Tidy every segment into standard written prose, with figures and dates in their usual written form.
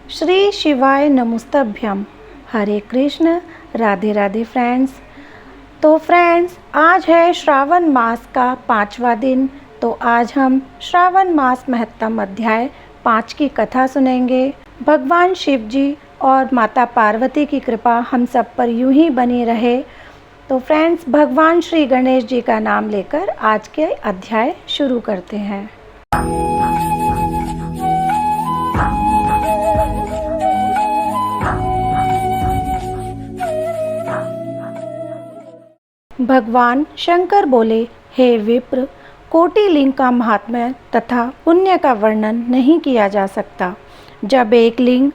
श्री शिवाय नमस्तभ्यम। हरे कृष्ण। राधे राधे फ्रेंड्स। तो फ्रेंड्स, आज है श्रावण मास का 5वां दिन। तो आज हम श्रावण मास महत्तम अध्याय 5 की कथा सुनेंगे। भगवान शिव जी और माता पार्वती की कृपा हम सब पर यूं ही बनी रहे। तो फ्रेंड्स, भगवान श्री गणेश जी का नाम लेकर आज के अध्याय शुरू करते हैं। भगवान शंकर बोले, हे विप्र, कोटि लिंग का महात्म्य तथा पुण्य का वर्णन नहीं किया जा सकता। जब एक लिंग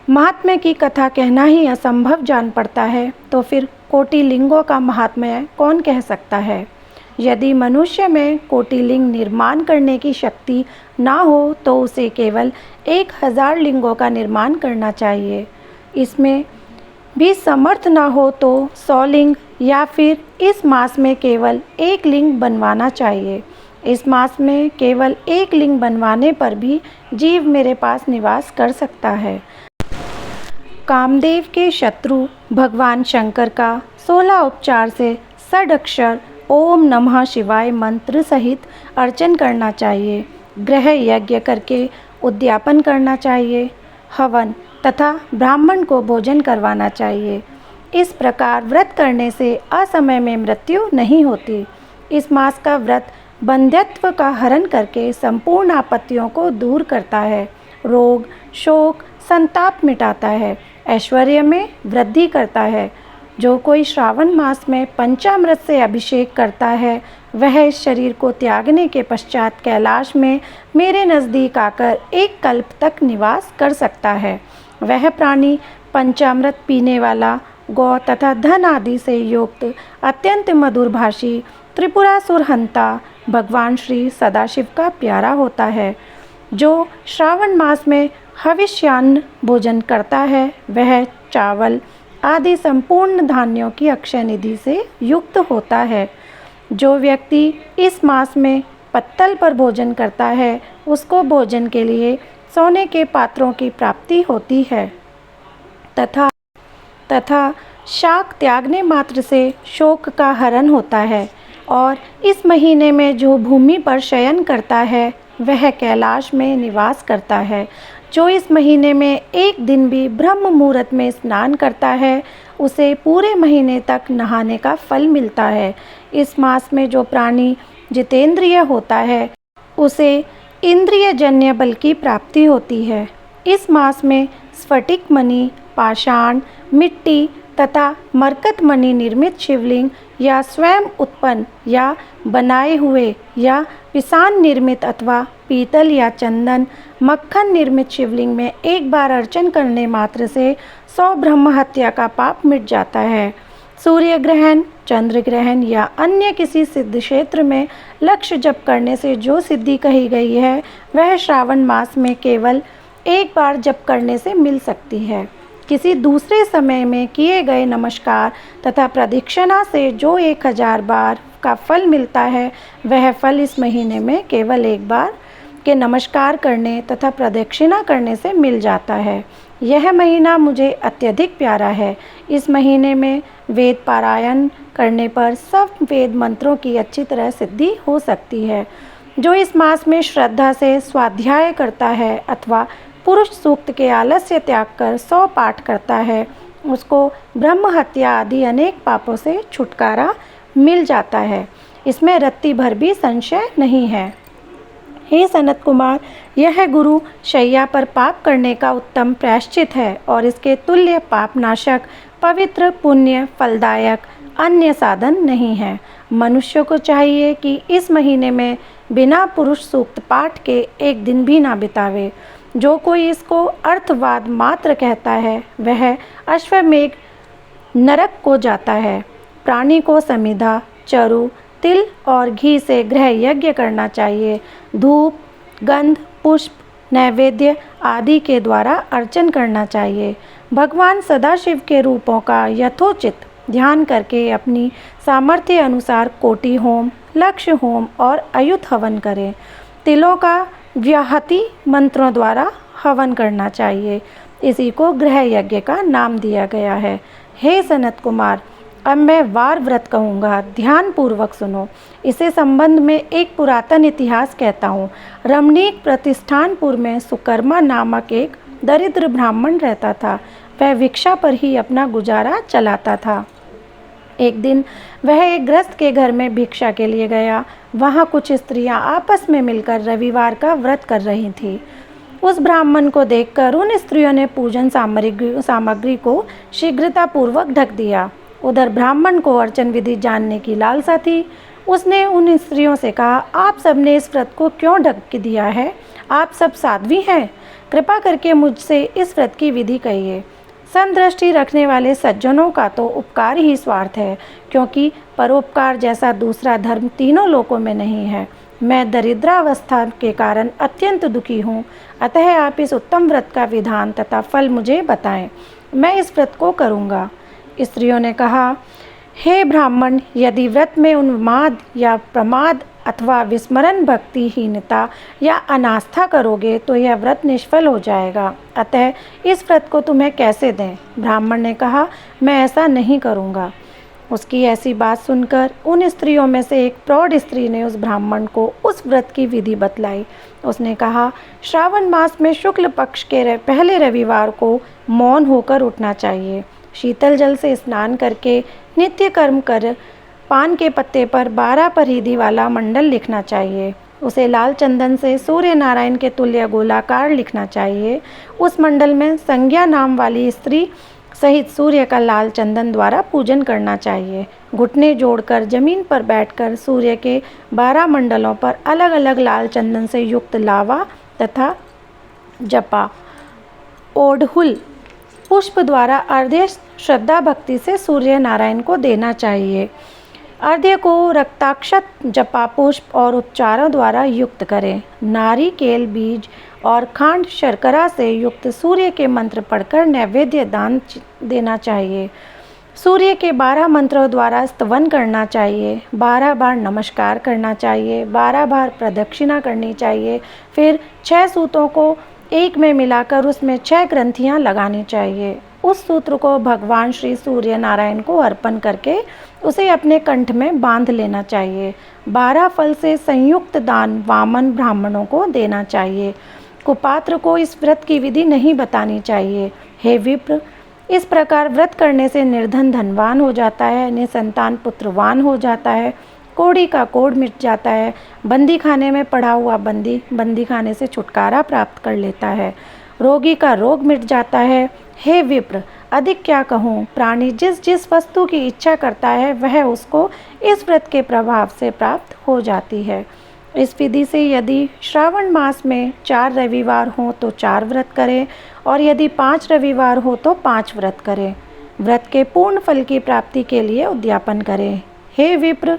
महात्म्य की कथा कहना ही असंभव जान पड़ता है, तो फिर कोटि लिंगों का महात्म्य कौन कह सकता है। यदि मनुष्य में कोटि लिंग निर्माण करने की शक्ति ना हो, तो उसे केवल 1000 लिंगों का निर्माण करना चाहिए। इसमें भी समर्थ ना हो तो 100 लिंग या फिर इस मास में केवल 1 लिंग बनवाना चाहिए। इस मास में केवल 1 लिंग बनवाने पर भी जीव मेरे पास निवास कर सकता है। कामदेव के शत्रु भगवान शंकर का 16 उपचार से षडक्षर ओम नमः शिवाय मंत्र सहित अर्चन करना चाहिए। ग्रह यज्ञ करके उद्यापन करना चाहिए। हवन तथा ब्राह्मण को भोजन करवाना चाहिए। इस प्रकार व्रत करने से असमय में मृत्यु नहीं होती। इस मास का व्रत बंध्यत्व का हरण करके संपूर्ण आपत्तियों को दूर करता है, रोग शोक संताप मिटाता है, ऐश्वर्य में वृद्धि करता है। जो कोई श्रावण मास में पंचामृत से अभिषेक करता है, वह इस शरीर को त्यागने के पश्चात कैलाश में मेरे नज़दीक आकर 1 कल्प तक निवास कर सकता है। वह प्राणी पंचामृत पीने वाला, गौ तथा धन आदि से युक्त, अत्यंत मधुरभाषी, त्रिपुरासुर हंता भगवान श्री सदाशिव का प्यारा होता है। जो श्रावण मास में हविष्यान्न भोजन करता है, वह चावल आदि संपूर्ण धान्यों की अक्षय निधि से युक्त होता है। जो व्यक्ति इस मास में पत्तल पर भोजन करता है, उसको भोजन के लिए सोने के पात्रों की प्राप्ति होती है तथा शाक त्यागने मात्र से शोक का हरण होता है। और इस महीने में जो भूमि पर शयन करता है, वह कैलाश में निवास करता है। जो इस महीने में 1 दिन भी ब्रह्म मुहूर्त में स्नान करता है, उसे पूरे महीने तक नहाने का फल मिलता है। इस मास में जो प्राणी जितेंद्रिय होता है, उसे इंद्रिय जन्य बल की प्राप्ति होती है। इस मास में स्फटिक मणि, पाषाण, मिट्टी तथा मरकत मणि निर्मित शिवलिंग या स्वयं उत्पन्न या बनाए हुए या पिसान निर्मित अथवा पीतल या चंदन मक्खन निर्मित शिवलिंग में 1 बार अर्चन करने मात्र से 100 ब्रह्म हत्या का पाप मिट जाता है। सूर्य ग्रहण, चंद्र ग्रहण या अन्य किसी सिद्ध क्षेत्र में लक्ष्य जप करने से जो सिद्धि कही गई है, वह श्रावण मास में केवल 1 बार जप करने से मिल सकती है। किसी दूसरे समय में किए गए नमस्कार तथा प्रदक्षिणा से जो 1000 बार का फल मिलता है, वह फल इस महीने में केवल 1 बार के नमस्कार करने तथा प्रदक्षिणा करने से मिल जाता है। यह महीना मुझे अत्यधिक प्यारा है। इस महीने में वेद पारायण करने पर सब वेद मंत्रों की अच्छी तरह सिद्धि हो सकती है। जो इस मास में श्रद्धा से स्वाध्याय करता है अथवा पुरुष सूक्त के आलस्य त्याग कर 100 पाठ करता है, उसको ब्रह्म हत्या आदि अनेक पापों से छुटकारा मिल जाता है। इसमें रत्ती भर भी संशय नहीं है। हे सनत कुमार, यह गुरु शैया पर पाप करने का उत्तम प्रायश्चित है और इसके तुल्य पापनाशक, पवित्र, पुण्य, फलदायक अन्य साधन नहीं है। मनुष्य को चाहिए कि इस महीने में बिना पुरुष सूक्त पाठ के 1 दिन भी ना बितावे। जो कोई इसको अर्थवाद मात्र कहता है, वह अश्वमेघ नरक को जाता है। प्राणी को समिधा, चरु, तिल और घी से गृह यज्ञ करना चाहिए। धूप, गंध, पुष्प, नैवेद्य आदि के द्वारा अर्चन करना चाहिए। भगवान सदाशिव के रूपों का यथोचित ध्यान करके अपनी सामर्थ्य अनुसार कोटि होम, लक्ष्य होम और अयुत हवन करें। तिलों का व्याहति मंत्रों द्वारा हवन करना चाहिए। इसी को गृह यज्ञ का नाम दिया गया है। हे सनत कुमार, अब मैं वार व्रत कहूँगा, ध्यान पूर्वक सुनो। इसे संबंध में एक पुरातन इतिहास कहता हूँ। रमणीक प्रतिष्ठानपुर में सुकर्मा नामक एक दरिद्र ब्राह्मण रहता था। वह भिक्षा पर ही अपना गुजारा चलाता था। एक दिन वह एक गृहस्थ के घर में भिक्षा के लिए गया। वहाँ कुछ स्त्रियाँ आपस में मिलकर रविवार का व्रत कर रही थीं। उस ब्राह्मण को देखकर उन स्त्रियों ने पूजन सामग्री को शीघ्रतापूर्वक ढक दिया। उधर ब्राह्मण को अर्चन विधि जानने की लालसा थी। उसने उन स्त्रियों से कहा, आप सबने इस व्रत को क्यों ढक दिया है? आप सब साध्वी हैं, कृपा करके मुझसे इस व्रत की विधि कहिए। समदृष्टि रखने वाले सज्जनों का तो उपकार ही स्वार्थ है, क्योंकि परोपकार जैसा दूसरा धर्म तीनों लोकों में नहीं है। मैं दरिद्रावस्था के कारण अत्यंत दुखी हूँ, अतः आप इस उत्तम व्रत का विधान तथा फल मुझे बताएं, मैं इस व्रत को करूँगा। स्त्रियों ने कहा, हे ब्राह्मण, यदि व्रत में उन्माद या प्रमाद अथवा विस्मरण, भक्तिहीनता या अनास्था करोगे तो यह व्रत निष्फल हो जाएगा। अतः इस व्रत को तुम्हें कैसे दें? ब्राह्मण ने कहा, मैं ऐसा नहीं करूँगा। उसकी ऐसी बात सुनकर उन स्त्रियों में से एक प्रौढ़ स्त्री ने उस ब्राह्मण को उस व्रत की विधि बतलाई। उसने कहा, श्रावण मास में शुक्ल पक्ष के पहले रविवार को मौन होकर उठना चाहिए। शीतल जल से स्नान करके नित्य कर्म कर पान के पत्ते पर 12 परिधि वाला मंडल लिखना चाहिए। उसे लाल चंदन से सूर्य नारायण के तुल्य गोलाकार लिखना चाहिए। उस मंडल में संज्ञा नाम वाली स्त्री सहित सूर्य का लाल चंदन द्वारा पूजन करना चाहिए। घुटने जोड़कर जमीन पर बैठकर सूर्य के 12 मंडलों पर अलग अलग लाल चंदन से युक्त लावा तथा जपा ओढ़हुल पुष्प द्वारा अर्घ्य श्रद्धा भक्ति से सूर्य नारायण को देना चाहिए। अर्घ्य को रक्ताक्षत, जपा पुष्प और उपचारों द्वारा युक्त करें। नारिकेल बीज और खांड शर्करा से युक्त सूर्य के मंत्र पढ़कर नैवेद्य दान देना चाहिए। सूर्य के 12 मंत्रों द्वारा स्तवन करना चाहिए। 12 बार नमस्कार करना चाहिए। 12 बार प्रदक्षिणा करनी चाहिए। फिर 6 सूतों को एक में मिलाकर उसमें 6 ग्रंथियां लगानी चाहिए। उस सूत्र को भगवान श्री सूर्य नारायण को अर्पण करके उसे अपने कंठ में बांध लेना चाहिए। 12 फल से संयुक्त दान वामन ब्राह्मणों को देना चाहिए। कुपात्र को इस व्रत की विधि नहीं बतानी चाहिए। हे विप्र, इस प्रकार व्रत करने से निर्धन धनवान हो जाता है, निसंतान पुत्रवान हो जाता है, कोढ़ी का कोढ़ मिट जाता है, बंदी खाने में पड़ा हुआ बंदी बंदी खाने से छुटकारा प्राप्त कर लेता है, रोगी का रोग मिट जाता है। हे विप्र, अधिक क्या कहूँ, प्राणी जिस जिस वस्तु की इच्छा करता है वह उसको इस व्रत के प्रभाव से प्राप्त हो जाती है। इस विधि से यदि श्रावण मास में 4 रविवार हों तो 4 व्रत करें, और यदि 5 रविवार हो तो 5 व्रत करें। व्रत के पूर्ण फल की प्राप्ति के लिए उद्यापन करें। हे विप्र,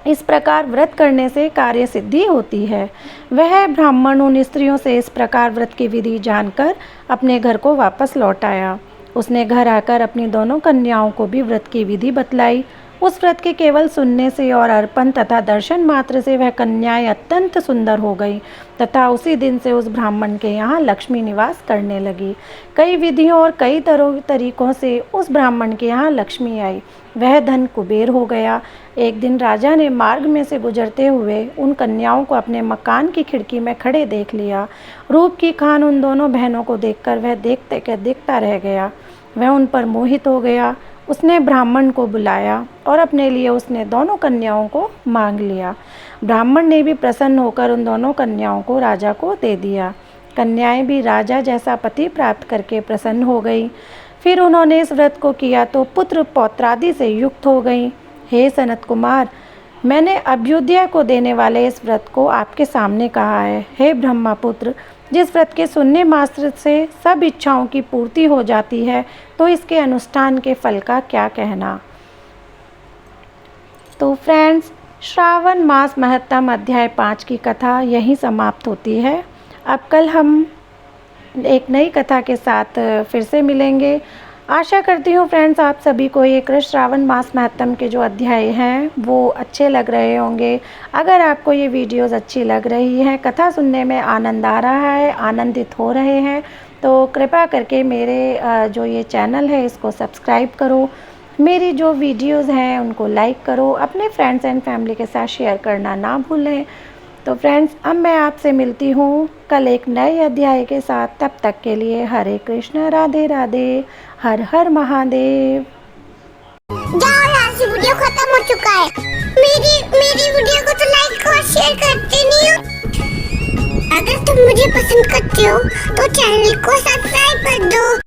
इस प्रकार व्रत करने से कार्य सिद्धि होती है। वह ब्राह्मण उन स्त्रियों से इस प्रकार व्रत की विधि जानकर अपने घर को वापस लौट आया। उसने घर आकर अपनी दोनों कन्याओं को भी व्रत की विधि बतलाई। उस व्रत के केवल सुनने से और अर्पण तथा दर्शन मात्र से वह कन्याएं अत्यंत सुंदर हो गई तथा उसी दिन से उस ब्राह्मण के यहाँ लक्ष्मी निवास करने लगी। कई विधियों और कई तरीकों से उस ब्राह्मण के यहाँ लक्ष्मी आई। वह धन कुबेर हो गया। एक दिन राजा ने मार्ग में से गुजरते हुए उन कन्याओं को अपने मकान की खिड़की में खड़े देख लिया। रूप की खान उन दोनों बहनों को देखकर वह देखता रह गया। वह उन पर मोहित हो गया। उसने ब्राह्मण को बुलाया और अपने लिए उसने दोनों कन्याओं को मांग लिया। ब्राह्मण ने भी प्रसन्न होकर उन दोनों कन्याओं को राजा को दे दिया। कन्याएं भी राजा जैसा पति प्राप्त करके प्रसन्न हो गई। फिर उन्होंने इस व्रत को किया तो पुत्र पौत्रादि से युक्त हो गई। हे सनत कुमार, मैंने अभ्युदय को देने वाले इस व्रत को आपके सामने कहा है। हे ब्रह्मपुत्र, जिस व्रत के सुनने मात्र से सब इच्छाओं की पूर्ति हो जाती है, तो इसके अनुष्ठान के फल का क्या कहना। तो फ्रेंड्स, श्रावण मास महत्तम अध्याय 5 की कथा यहीं समाप्त होती है। अब कल हम एक नई कथा के साथ फिर से मिलेंगे। आशा करती हूँ फ्रेंड्स आप सभी को ये कृष्ण श्रावण मास महात्म के जो अध्याय हैं वो अच्छे लग रहे होंगे। अगर आपको ये वीडियोस अच्छी लग रही हैं, कथा सुनने में आनंद आ रहा है, आनंदित हो रहे हैं, तो कृपा करके मेरे जो ये चैनल है इसको सब्सक्राइब करो। मेरी जो वीडियोस हैं उनको लाइक करो, अपने फ्रेंड्स एंड फैमिली के साथ शेयर करना ना भूलें। तो फ्रेंड्स अब मैं आपसे मिलती हूँ कल एक नए अध्याय के साथ। तब तक के लिए हरे कृष्ण, राधे राधे, हर हर महादेव। जाओ यार, से वीडियो खत्म हो चुका है। मेरी वीडियो को तो लाइक और शेयर करते नहीं हो। अगर तुम मुझे पसंद करते हो तो चैनल को सब्सक्राइब कर दो।